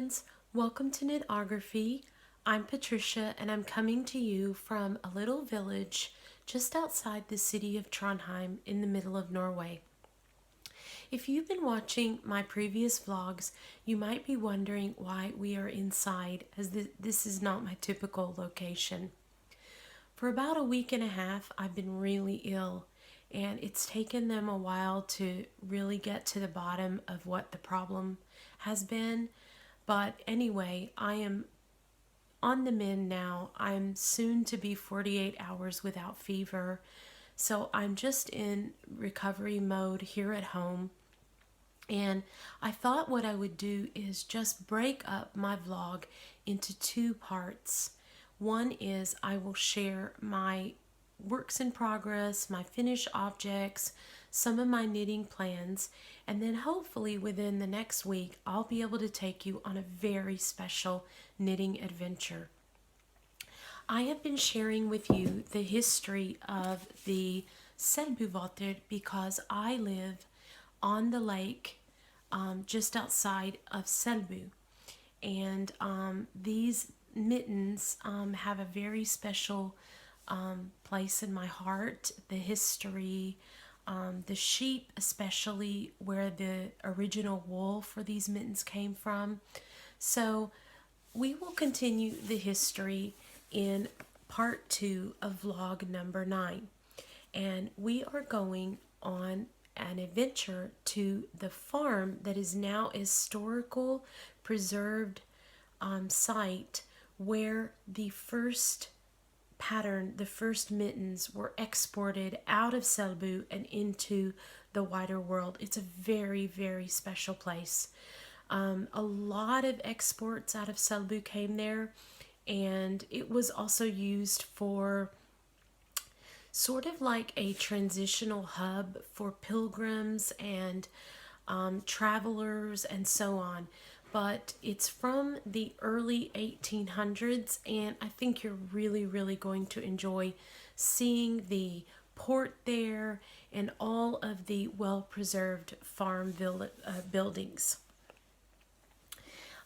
friends, welcome to Knitography. I'm Patricia and I'm coming to you from a little village just outside the city of Trondheim in the middle of Norway. If you've been watching my previous vlogs, you might be wondering why we are inside, as this is not my typical location. For about a week and a half, I've been really ill, and it's taken them a while to really get to the bottom of what the problem has been. But anyway, I am on the mend now. I'm soon to be 48 hours without fever. So I'm just in recovery mode here at home. And I thought what I would do is just break up my vlog into two parts. One is I will share my works in progress, my finished objects, some of my knitting plans, and then hopefully within the next week I'll be able to take you on a very special knitting adventure. I have been sharing with you the history of the Selbuvotter because I live on the lake just outside of Selbu, and these mittens have a very special place in my heart. The history, the sheep especially, where the original wool for these mittens came from. So we will continue the history in part 2 of vlog number 9, and we are going on an adventure to the farm that is now a historical preserved site where the first pattern, the first mittens were exported out of Selbu and into the wider world. It's a very, very special place. A lot of exports out of Selbu came there, and it was also used for sort of like a transitional hub for pilgrims and travelers and so on. But it's from the early 1800s, and I think you're really, really going to enjoy seeing the port there and all of the well-preserved farm buildings.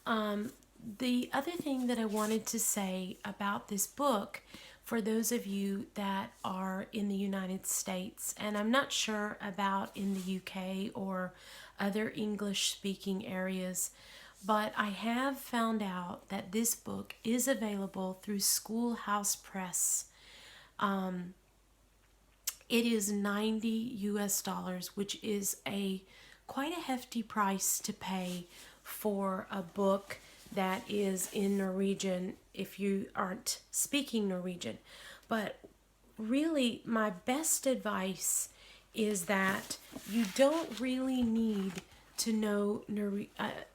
The other thing that I wanted to say about this book, for those of you that are in the United States, and I'm not sure about in the UK or other English-speaking areas, but I have found out that this book is available through Schoolhouse Press. It is $90 US, which is quite a hefty price to pay for a book that is in Norwegian if you aren't speaking Norwegian. But really, my best advice is that you don't really need to know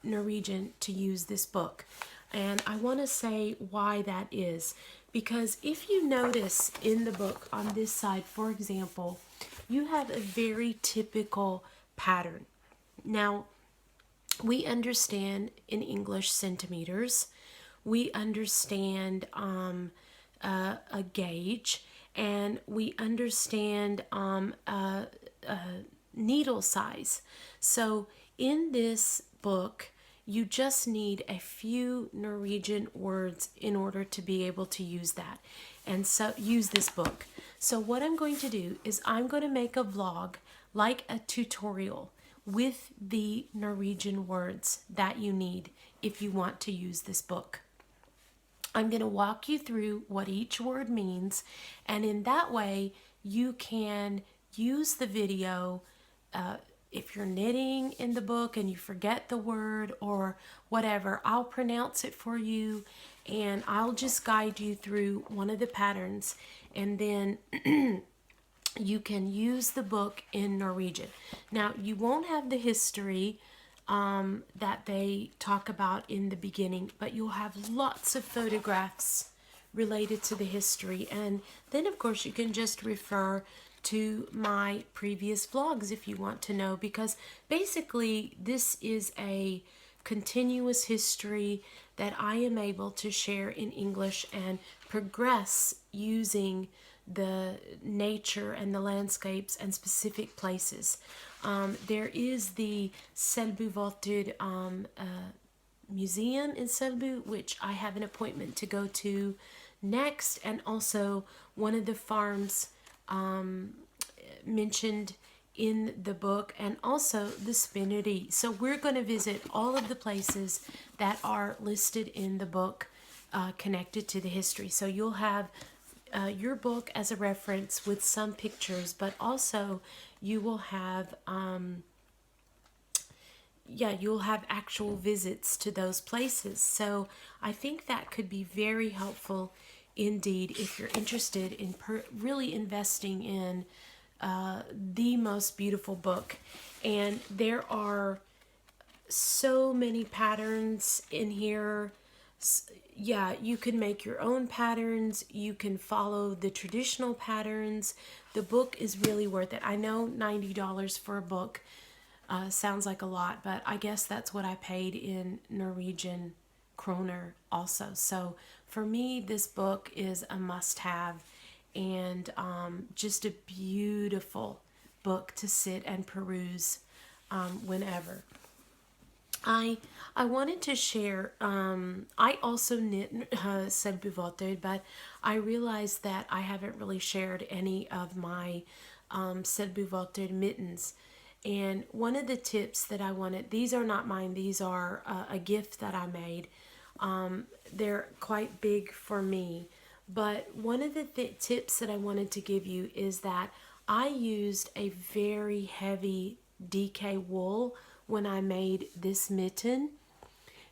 Norwegian to use this book. And I want to say why that is. Because if you notice in the book on this side, for example, you have a very typical pattern. Now, we understand in English centimeters, we understand a gauge, and we understand needle size. So in this book, you just need a few Norwegian words in order to be able to use that, and so use this book. So what I'm going to do is I'm going to make a vlog like a tutorial with the Norwegian words that you need if you want to use this book. I'm going to walk you through what each word means, and in that way you can use the video if you're knitting in the book and you forget the word or whatever. I'll pronounce it for you, and I'll just guide you through one of the patterns, and then you can use the book in Norwegian. Now, you won't have the history that they talk about in the beginning, but you'll have lots of photographs related to the history. And then, of course, you can just refer to my previous vlogs if you want to know, because basically this is a continuous history that I am able to share in English and progress using the nature and the landscapes and specific places. There is the Selbuvotter museum in Selbu, which I have an appointment to go to next, and also one of the farms mentioned in the book, and also the spinnery. So we're going to visit all of the places that are listed in the book connected to the history. So you'll have your book as a reference with some pictures, but also you will have you'll have actual visits to those places. So I think that could be very helpful indeed if you're interested in really investing in the most beautiful book. And there are so many patterns in here. Yeah, you can make your own patterns. You can follow the traditional patterns. The book is really worth it. I know $90 for a book sounds like a lot, but I guess that's what I paid in Norwegian kroner also. So for me, this book is a must-have, and just a beautiful book to sit and peruse whenever. I wanted to share, I also knit Selbuvotter, but I realized that I haven't really shared any of my Selbuvotter mittens. And one of the tips that I wanted, these are not mine, these are a gift that I made. They're quite big for me. But one of the tips that I wanted to give you is that I used a very heavy DK wool when I made this mitten,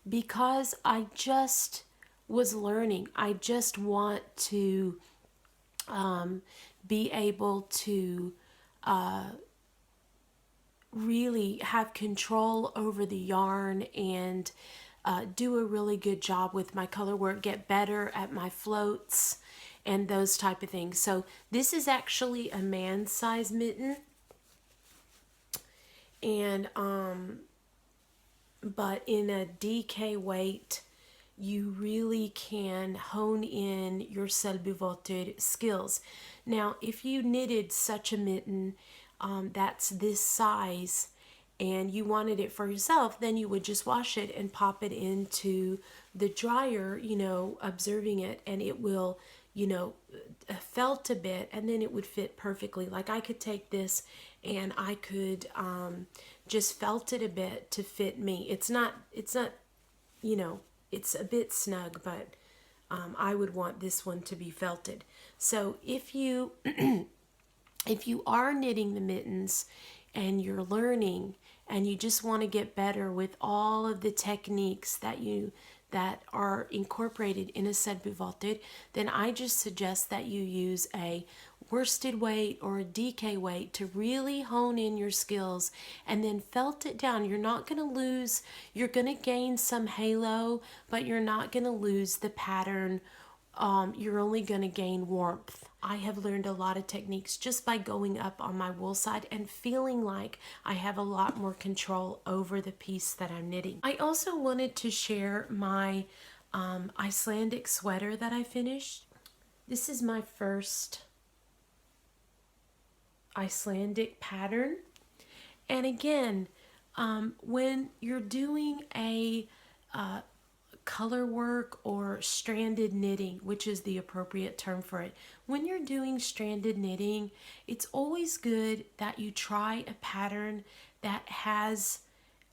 because I just was learning. I just want to be able to really have control over the yarn and do a really good job with my color work, get better at my floats and those type of things. So this is actually a man size mitten, and but in a DK weight you really can hone in your Selbuvotter skills. Now if you knitted such a mitten that's this size and you wanted it for yourself, then you would just wash it and pop it into the dryer, you know, observing it, and it will, you know, felt a bit, and then it would fit perfectly. Like I could take this and I could just felt it a bit to fit me. It's not, you know, it's a bit snug, but I would want this one to be felted. So if you if you are knitting the mittens and you're learning and you just want to get better with all of the techniques that are incorporated in a Selbuvotter, then I just suggest that you use a worsted weight or a DK weight to really hone in your skills and then felt it down. You're not going to lose, you're going to gain some halo, but you're not going to lose the pattern. You're only going to gain warmth. I have learned a lot of techniques just by going up on my wool side and feeling like I have a lot more control over the piece that I'm knitting. I also wanted to share my Icelandic sweater that I finished. This is my first Icelandic pattern. And again, when you're doing a color work or stranded knitting, which is the appropriate term for it. When you're doing stranded knitting, it's always good that you try a pattern that has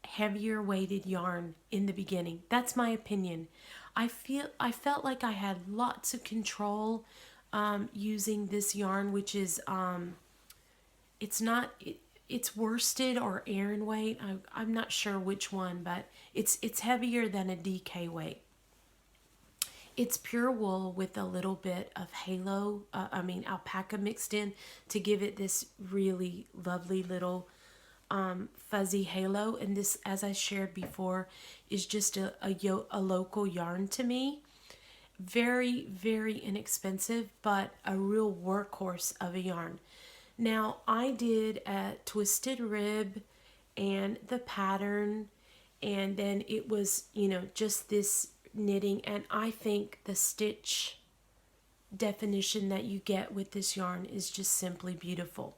heavier weighted yarn in the beginning. That's my opinion. I felt like I had lots of control using this yarn, which is it's worsted or Aran weight. I'm not sure which one, but it's heavier than a DK weight. It's pure wool with a little bit of halo, alpaca mixed in to give it this really lovely little fuzzy halo. And this, as I shared before, is just a local yarn to me. Very, very inexpensive, but a real workhorse of a yarn. Now, I did a twisted rib and the pattern, and then it was, you know, just this knitting, and I think the stitch definition that you get with this yarn is just simply beautiful.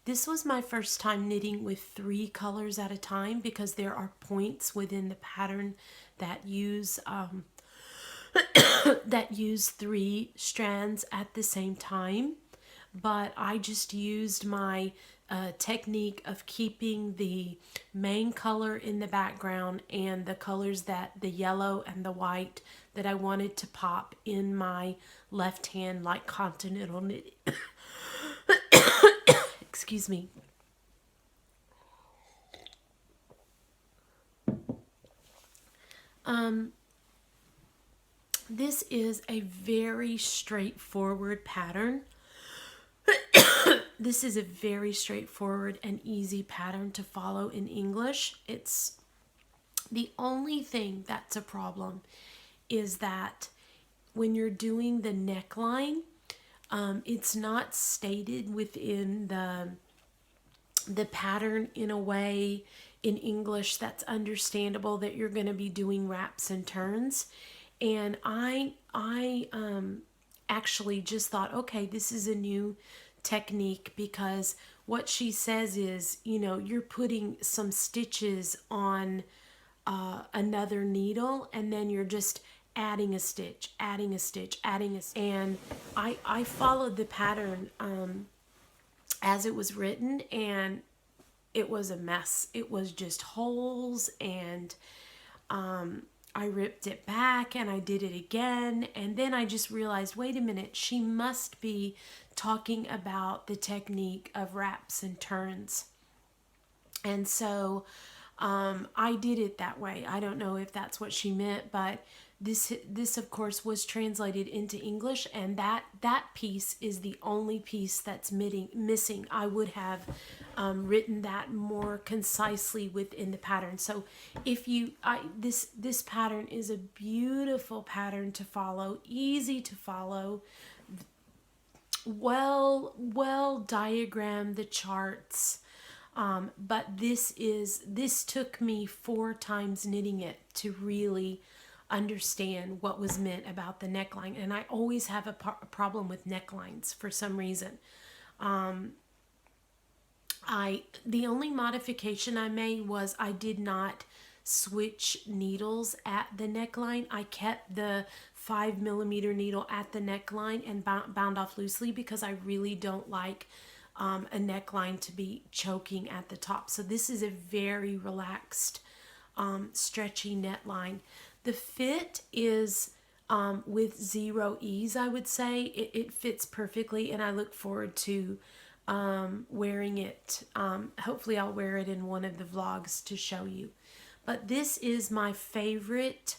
This was my first time knitting with 3 colors at a time, because there are points within the pattern that use that use 3 strands at the same time. But I just used my technique of keeping the main color in the background and the colors, that the yellow and the white, that I wanted to pop in my left hand like continental knitting. Excuse me. This is a very straightforward pattern. This is a very straightforward and easy pattern to follow in English. It's the only thing that's a problem is that when you're doing the neckline, it's not stated within the pattern in a way in English that's understandable, that you're going to be doing wraps and turns. And I actually just thought, okay, this is a new technique, because what she says is, you know, you're putting some stitches on another needle, and then you're just adding a stitch, adding a stitch, adding a stitch. And I followed the pattern as it was written, and it was a mess. It was just holes, and I ripped it back and I did it again, and then I just realized, wait a minute, she must be talking about the technique of wraps and turns. And so I did it that way. I don't know if that's what she meant, but this of course was translated into English, and that piece is the only piece that's missing. I would have written that more concisely within the pattern. So if you this pattern is a beautiful pattern to follow, easy to follow, well diagrammed, the charts. But this took me 4 times knitting it to really understand what was meant about the neckline. And I always have a problem with necklines for some reason. The only modification I made was I did not switch needles at the neckline. I kept the 5mm needle at the neckline and bound off loosely, because I really don't like a neckline to be choking at the top. So this is a very relaxed, stretchy neckline. The fit is with 0 ease, I would say. It fits perfectly, and I look forward to wearing it. Hopefully I'll wear it in one of the vlogs to show you. But this is my favorite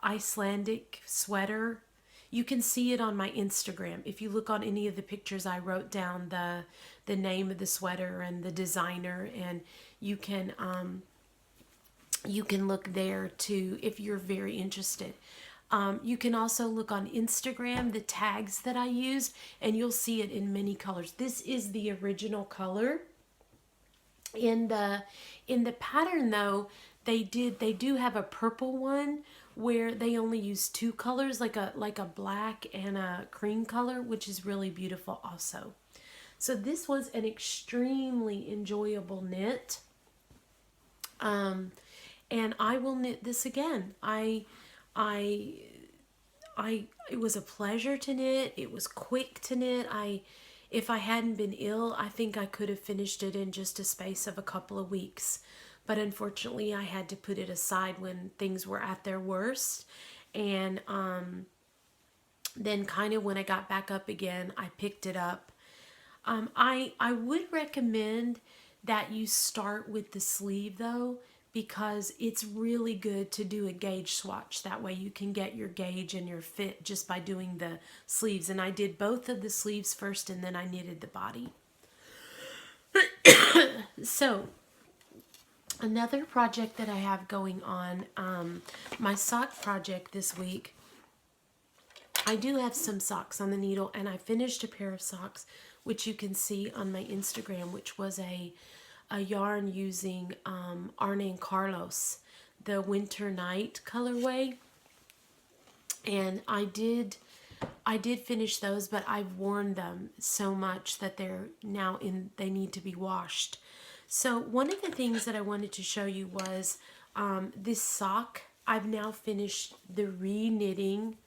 Icelandic sweater. You can see it on my Instagram. If you look on any of the pictures, I wrote down the name of the sweater and the designer, and you can look there too if you're very interested. You can also look on Instagram, the tags that I used, and you'll see it in many colors. This is the original color. In the pattern though, they do have a purple one where they only use 2 colors, like a black and a cream color, which is really beautiful also. So this was an extremely enjoyable knit. And I will knit this again. It was a pleasure to knit. It was quick to knit. If I hadn't been ill, I think I could have finished it in just a space of a couple of weeks. But unfortunately, I had to put it aside when things were at their worst. And then kind of when I got back up again, I picked it up. I would recommend that you start with the sleeve though, because it's really good to do a gauge swatch. That way you can get your gauge and your fit just by doing the sleeves. And I did both of the sleeves first, and then I knitted the body. So another project that I have going on, my sock project this week. I do have some socks on the needle, and I finished a pair of socks, which you can see on my Instagram, which was a yarn using Arne and Carlos, the Winter Night colorway. And I did I did finish those, but I've worn them so much that they need to be washed. So one of the things that I wanted to show you was this sock. I've now finished the re-knitting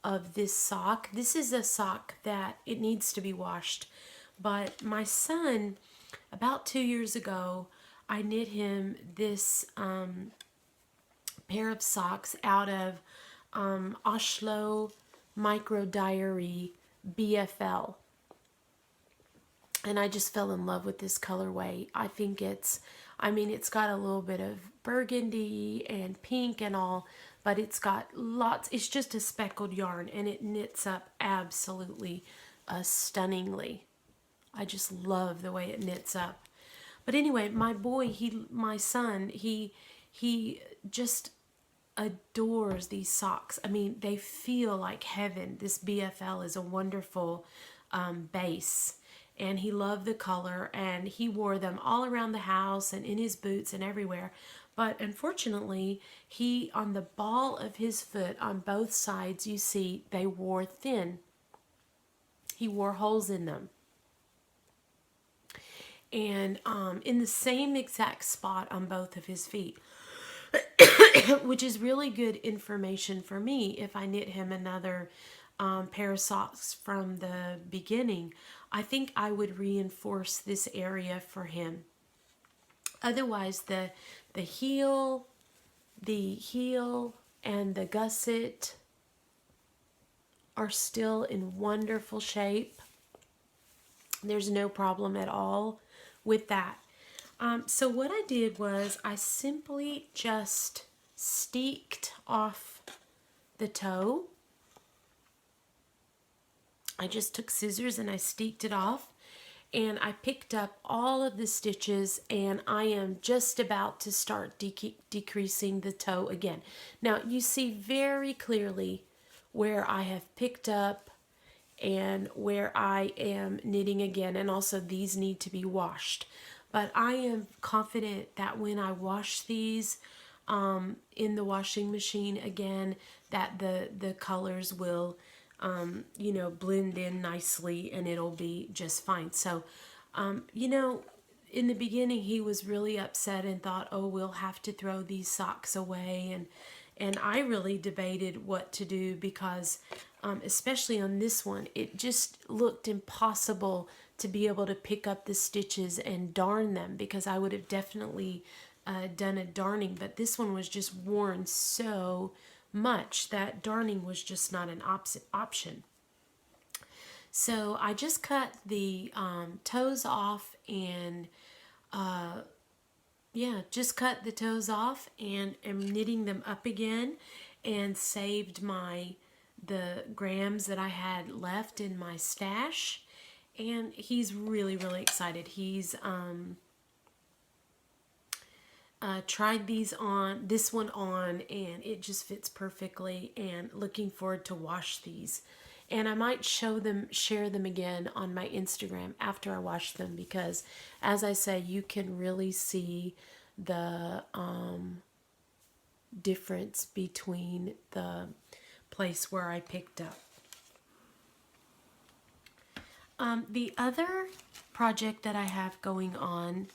of this sock. This is a sock that it needs to be washed, but my son, about 2 years ago, I knit him this pair of socks out of Oslo Micro Dyery BFL. And I just fell in love with this colorway. I think it's got a little bit of burgundy and pink and all, but it's got lots, it's just a speckled yarn, and it knits up absolutely stunningly. I just love the way it knits up. But anyway, my son, he just adores these socks. I mean, they feel like heaven. This BFL is a wonderful base, and he loved the color, and he wore them all around the house and in his boots and everywhere. But unfortunately, on the ball of his foot, on both sides, you see, they wore thin. He wore holes in them. And in the same exact spot on both of his feet, which is really good information for me if I knit him another pair of socks from the beginning. I think I would reinforce this area for him. Otherwise, the heel and the gusset are still in wonderful shape. There's no problem at all with that. So what I did was I simply just steeked off the toe. I just took scissors and I steeked it off, and I picked up all of the stitches, and I am just about to start decreasing the toe again. Now you see very clearly where I have picked up and where I am knitting again, and also these need to be washed. But I am confident that when I wash these in the washing machine again, that the colors will blend in nicely, and it'll be just fine. So, in the beginning, he was really upset and thought, oh, we'll have to throw these socks away. And I really debated what to do because, especially on this one, it just looked impossible to be able to pick up the stitches and darn them, because I would have definitely done a darning. But this one was just worn so much that darning was just not an option. So I just cut the toes off, and just cut the toes off, and am knitting them up again, and saved the grams that I had left in my stash. And he's really, really excited. He's tried this one on, and it just fits perfectly, and looking forward to wash these. And I might share them again on my Instagram after I wash them, because as I say, you can really see the difference between the place where I picked up. The other project that I have going on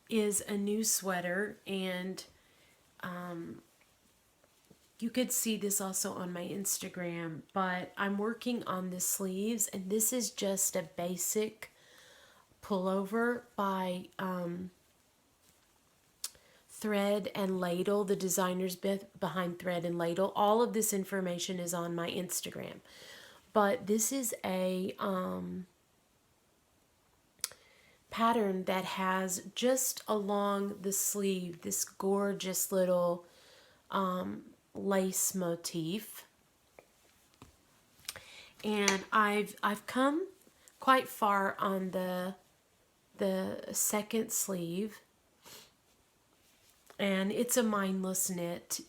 is a new sweater, and you could see this also on my Instagram, but I'm working on the sleeves, and this is just a basic pullover by Thread and Ladle, the designers behind Thread and Ladle. All of this information is on my Instagram, but this is a pattern that has just along the sleeve this gorgeous little lace motif, and I've come quite far on the second sleeve, and it's a mindless knit.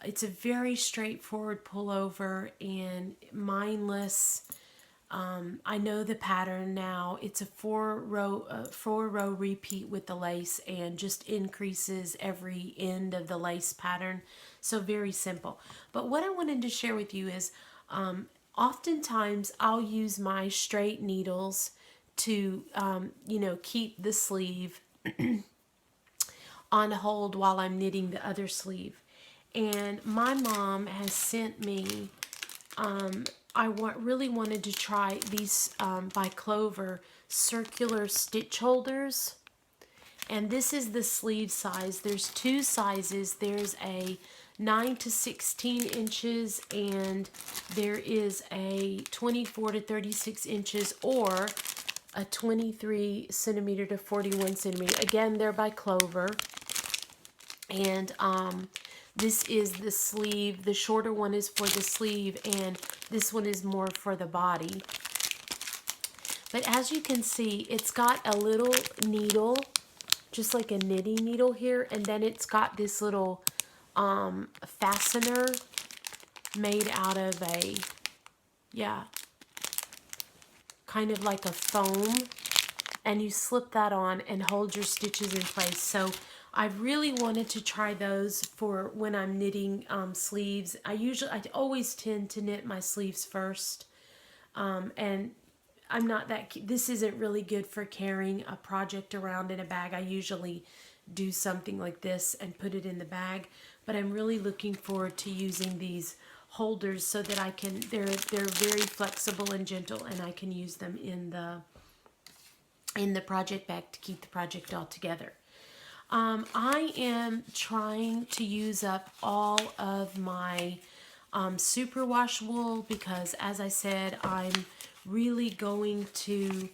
It's a very straightforward pullover and mindless. I know the pattern now. It's a four row repeat with the lace, and just increases every end of the lace pattern. So very simple. But what I wanted to share with you is oftentimes I'll use my straight needles to, keep the sleeve on hold while I'm knitting the other sleeve. And my mom has sent me, really wanted to try these by Clover circular stitch holders. And this is the sleeve size. There's two sizes. There's a 9 to 16 inches, and there is a 24 to 36 inches, or a 23 centimeter to 41 centimeter. Again, they're by Clover. And this is the sleeve. The shorter one is for the sleeve, and this one is more for the body. But as you can see, it's got a little needle, just like a knitting needle here, and then it's got this little fastener made out of a, kind of like a foam, and you slip that on and hold your stitches in place. So I've really wanted to try those for when I'm knitting sleeves. I always tend to knit my sleeves first, and I'm not that, this isn't really good for carrying a project around in a bag. I usually do something like this and put it in the bag, but I'm really looking forward to using these holders so that I can, they're very flexible and gentle, and I can use them in the project bag to keep the project all together. I am trying to use up all of my superwash wool because, as I said, I'm really going to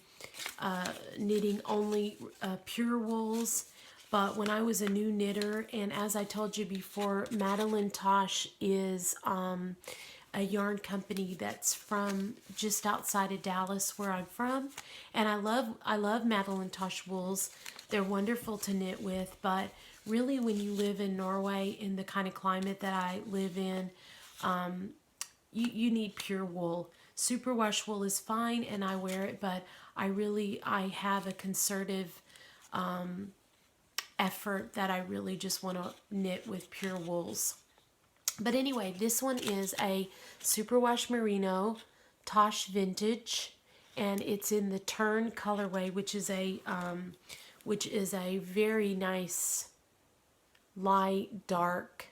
knitting only pure wools. But when I was a new knitter, and as I told you before, Madelinetosh is a yarn company that's from just outside of Dallas, where I'm from, and I love Madelinetosh wools. They're wonderful to knit with, but really when you live in Norway, in the kind of climate that I live in, you need pure wool. Superwash wool is fine, and I wear it, but I have a concerted effort that I really just want to knit with pure wools. But anyway, this one is a Superwash Merino Tosh Vintage, and it's in the Tern colorway, which is a very nice light dark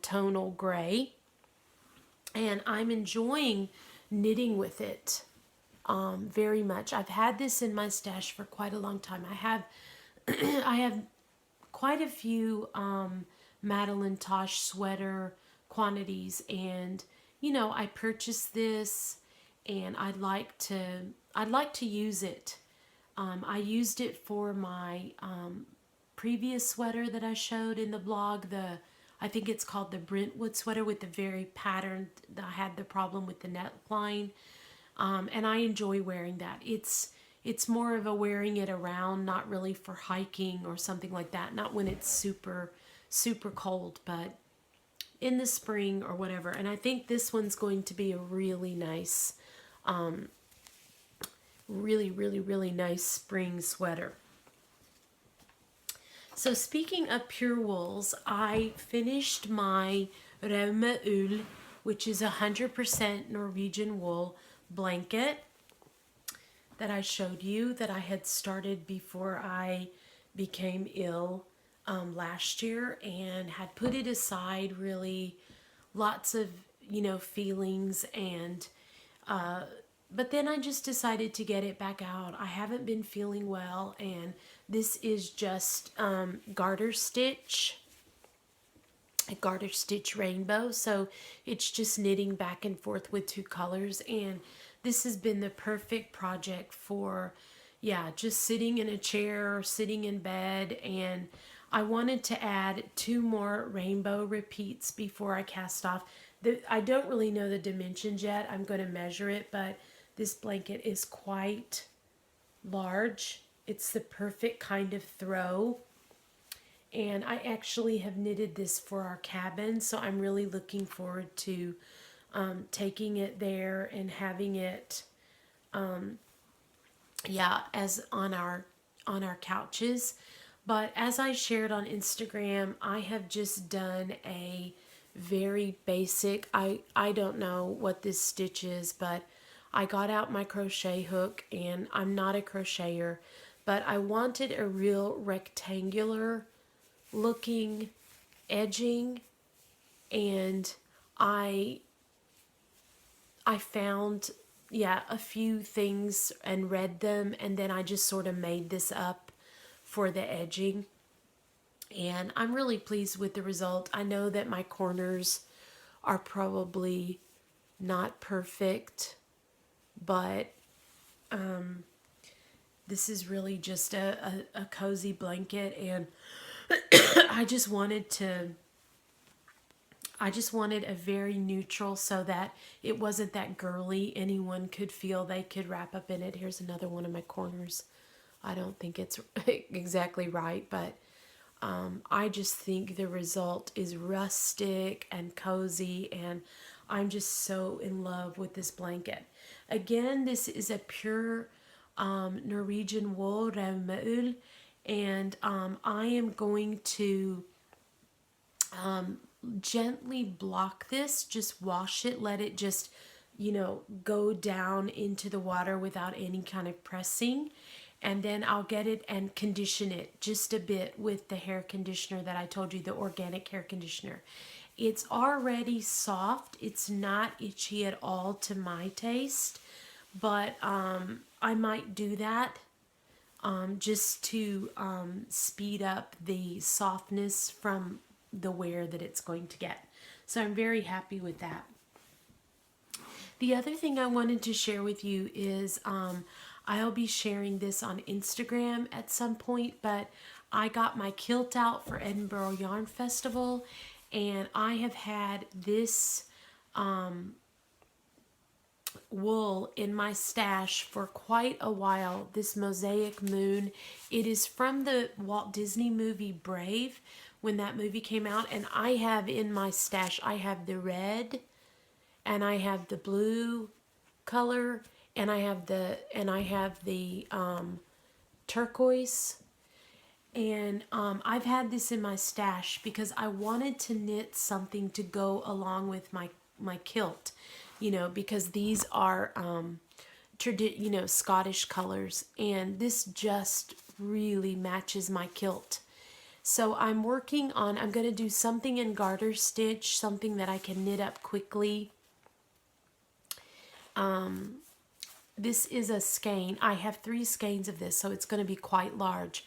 tonal gray, and I'm enjoying knitting with it very much. I've had this in my stash for quite a long time. I have quite a few Madelinetosh sweater quantities, and I purchased this, and I'd like to use it. I used it for my previous sweater that I showed in the blog. I think it's called the Brentwood sweater with the very patterned. I had the problem with the neckline, and I enjoy wearing that. It's more of a wearing it around, not really for hiking or something like that. Not when it's super, super cold, but in the spring or whatever. And I think this one's going to be a really nice, really, really, really nice spring sweater. So speaking of pure wools, I finished my Rauma Finull, which is 100% Norwegian wool blanket that I showed you, that I had started before I became ill last year, and had put it aside, really lots of feelings, and but then I just decided to get it back out. I haven't been feeling well, and this is just garter stitch, a garter stitch rainbow, so it's just knitting back and forth with two colors, and this has been the perfect project for, just sitting in a chair or sitting in bed. And I wanted to add 2 more rainbow repeats before I cast off. I don't really know the dimensions yet. I'm going to measure it, but this blanket is quite large. It's the perfect kind of throw. And I actually have knitted this for our cabin, so I'm really looking forward to taking it there and having it, as on our couches. But as I shared on Instagram, I have just done a very basic. I don't know what this stitch is, but I got out my crochet hook, and I'm not a crocheter, but I wanted a real rectangular looking edging, and I found, yeah, a few things and read them, and then I just sort of made this up for the edging. And I'm really pleased with the result. I know that my corners are probably not perfect, but this is really just a cozy blanket, and I just wanted a very neutral, so that it wasn't that girly. Anyone could feel they could wrap up in it. Here's another one of my corners. I don't think it's exactly right, but I just think the result is rustic and cozy, and I'm just so in love with this blanket. Again, this is a pure Norwegian wool, Rauma Finull, and I am going to gently block this, just wash it, let it just, go down into the water without any kind of pressing. And then I'll get it and condition it just a bit with the hair conditioner that I told you, the organic hair conditioner. It's already soft. It's not itchy at all to my taste, but I might do that just to speed up the softness from the wear that it's going to get. So I'm very happy with that. The other thing I wanted to share with you is I'll be sharing this on Instagram at some point, but I got my kilt out for Edinburgh Yarn Festival, and I have had this wool in my stash for quite a while, this Mosaic Moon. It is from the Walt Disney movie Brave, when that movie came out, and I have in my stash, I have the red, and I have the blue color, and I have the turquoise, and I've had this in my stash because I wanted to knit something to go along with my kilt, because these are Scottish colors, and this just really matches my kilt. So I'm going to do something in garter stitch, something that I can knit up quickly. This is a skein. I have 3 skeins of this, so it's going to be quite large.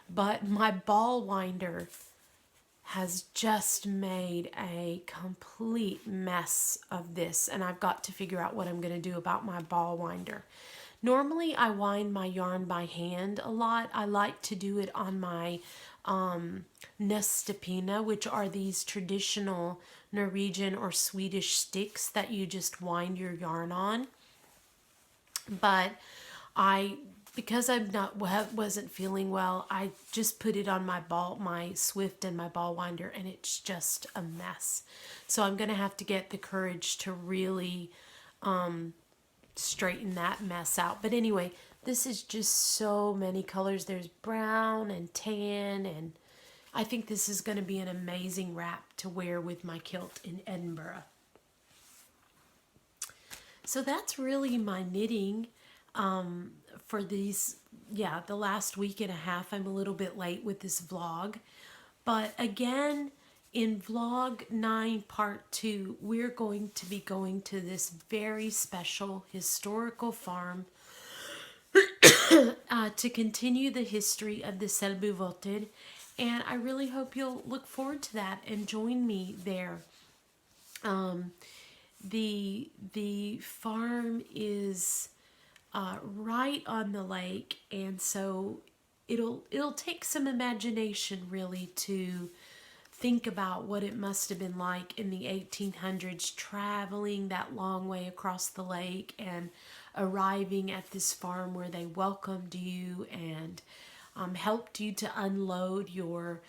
But my ball winder has just made a complete mess of this, and I've got to figure out what I'm going to do about my ball winder. Normally, I wind my yarn by hand a lot. I like to do it on my Nøstepinne, which are these traditional Norwegian or Swedish sticks that you just wind your yarn on. But because I wasn't feeling well, I just put it on my Swift and my ball winder, and it's just a mess. So I'm going to have to get the courage to really straighten that mess out. But anyway, this is just so many colors. There's brown and tan, and I think this is going to be an amazing wrap to wear with my kilt in Edinburgh. So that's really my knitting for these, the last week and a half. I'm a little bit late with this vlog. But again, in vlog 9 part 2, we're going to be going to this very special historical farm to continue the history of the Selbuvotter. And I really hope you'll look forward to that and join me there. The farm is right on the lake, and so it'll take some imagination really to think about what it must have been like in the 1800s, traveling that long way across the lake and arriving at this farm where they welcomed you and helped you to unload your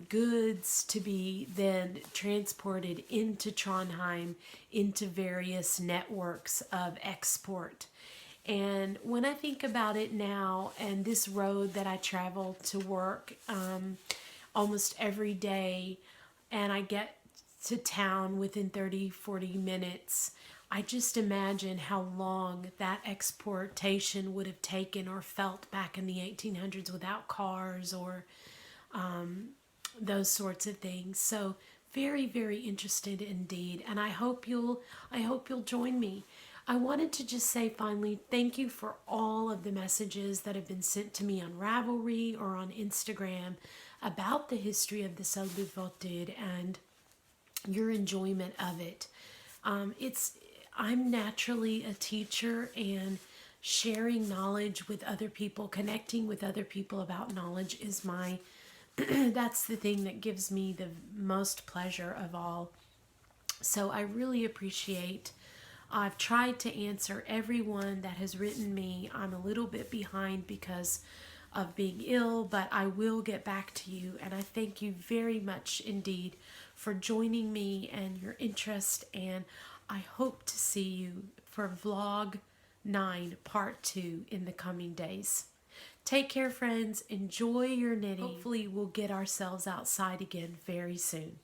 goods to be then transported into Trondheim, into various networks of export. And when I think about it now, and this road that I travel to work almost every day, and I get to town within 30-40 minutes. I just imagine how long that exportation would have taken or felt back in the 1800s without cars or those sorts of things. So very, very interested indeed, and I hope you'll join me. I wanted to just say finally, thank you for all of the messages that have been sent to me on Ravelry or on Instagram about the history of the Selbuvotter and your enjoyment of it. I'm naturally a teacher, and sharing knowledge with other people, connecting with other people about knowledge is my that's the thing that gives me the most pleasure of all. So I really appreciate. I've tried to answer everyone that has written me. I'm a little bit behind because of being ill, but I will get back to you, and I thank you very much indeed for joining me and your interest, and I hope to see you for vlog 9 part 2 in the coming days. Take care, friends. Enjoy your knitting. Hopefully we'll get ourselves outside again very soon.